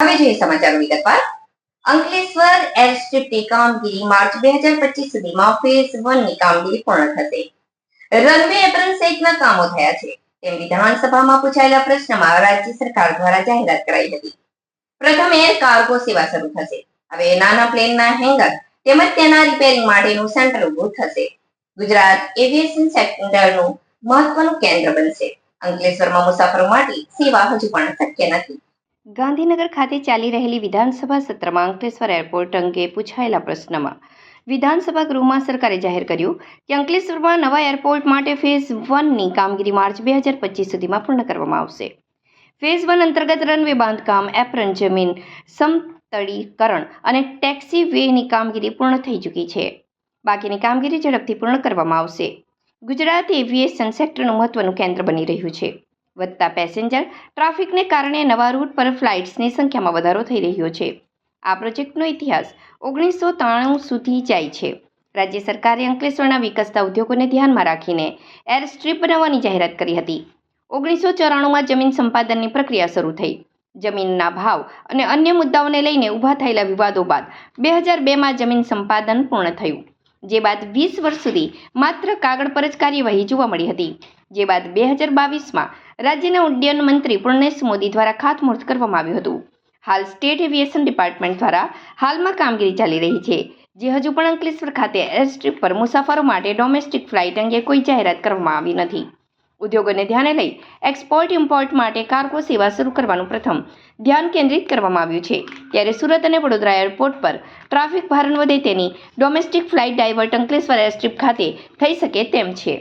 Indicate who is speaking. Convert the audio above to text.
Speaker 1: હવે જોઈએ સમાચારો વિગતવાર. અંકલેશ્વર એરસ્ટ્રીપની કામગીરી માર્ચ 2025 સુધીમાં ફેઝ 1 ની કામગીરી પૂર્ણ થશે. રનવે એપ્રન સહિતના કામો થયા છે તેમ વિધાનસભામાં પૂછાયેલા પ્રશ્નમાં રાજ્ય સરકાર દ્વારા જાહેરાત કરાઈ હતી. પ્રથમ એર કાર્ગો સેવા શરૂ થશે. હવે નાના પ્લેનના હેંગર તેમજ તેના રિપેરિંગ માટેનું સેન્ટર ઊભું થશે. ગુજરાત એવિએશન સેક્ટરનું મહત્વનું કેન્દ્ર બનશે. અંકલેશ્વરમાં મુસાફરો માટે સેવા હજુ પણ શક્ય નથી. ગાંધીનગર ખાતે ચાલી રહેલી વિધાનસભા સત્રમાં અંકલેશ્વર એરપોર્ટ અંગે પૂછાયેલા પ્રશ્નમાં વિધાનસભા ગૃહમાં સરકારે જાહેર કર્યું કે અંકલેશ્વરમાં નવા એરપોર્ટ માટે ફેઝ 1 ની કામગીરી માર્ચ 2025 સુધીમાં પૂર્ણ કરવામાં આવશે. ફેઝ 1 અંતર્ગત રનવે બાંધકામ, એપ્રન, જમીન સમતળીકરણ અને ટેક્સી વેની કામગીરી પૂર્ણ થઈ ચૂકી છે. બાકીની કામગીરી ઝડપથી પૂર્ણ કરવામાં આવશે. ગુજરાત એવિએશન સેક્ટરનું મહત્વનું કેન્દ્ર બની રહ્યું છે. વધતા પેસેન્જર ટ્રાફિકને કારણે નવા રૂટ પર ફ્લાઇટ્સની સંખ્યામાં વધારો થઈ રહ્યો છે. આ પ્રોજેક્ટનો ઇતિહાસ 1993 સુધી જાય છે. રાજ્ય સરકારે અંકલેશ્વરના વિકસતા ઉદ્યોગોને ધ્યાનમાં રાખીને એરસ્ટ્રીપ બનાવવાની જાહેરાત કરી હતી. 1994માં જમીન સંપાદનની પ્રક્રિયા શરૂ થઈ. જમીનના ભાવ અને અન્ય મુદ્દાઓને લઈને ઊભા થયેલા વિવાદો બાદ 2002માં જમીન સંપાદન પૂર્ણ થયું. જે બાદ 20 વર્ષ સુધી માત્ર કાગળ પર જ કાર્યવાહી જોવા મળી હતી. જે બાદ 2022માં રાજ્યના ઉડ્ડયન મંત્રી પૂર્ણેશ મોદી દ્વારા ખાતમુહૂર્ત કરવામાં આવ્યું હતું. હાલ સ્ટેટ એવિએશન ડિપાર્ટમેન્ટ દ્વારા હાલમાં કામગીરી ચાલી રહી છે, જે હજુ પણ અંકલેશ્વર ખાતે એરસ્ટ્રીપ પર મુસાફરો માટે ડોમેસ્ટિક ફ્લાઇટ અંગે કોઈ જાહેરાત કરવામાં આવી નથી. ઉદ્યોગોને ધ્યાને લઈ એક્સપોર્ટ ઇમ્પોર્ટ માટે કાર્ગો સેવા શરૂ કરવાનું પ્રથમ ધ્યાન કેન્દ્રિત કરવામાં આવ્યું છે. ત્યારે સુરત અને વડોદરા એરપોર્ટ પર ટ્રાફિક ભારણ વધે તેની domestic flight divert Ankleshwar airstrip ખાતે થઈ શકે તેમ છે.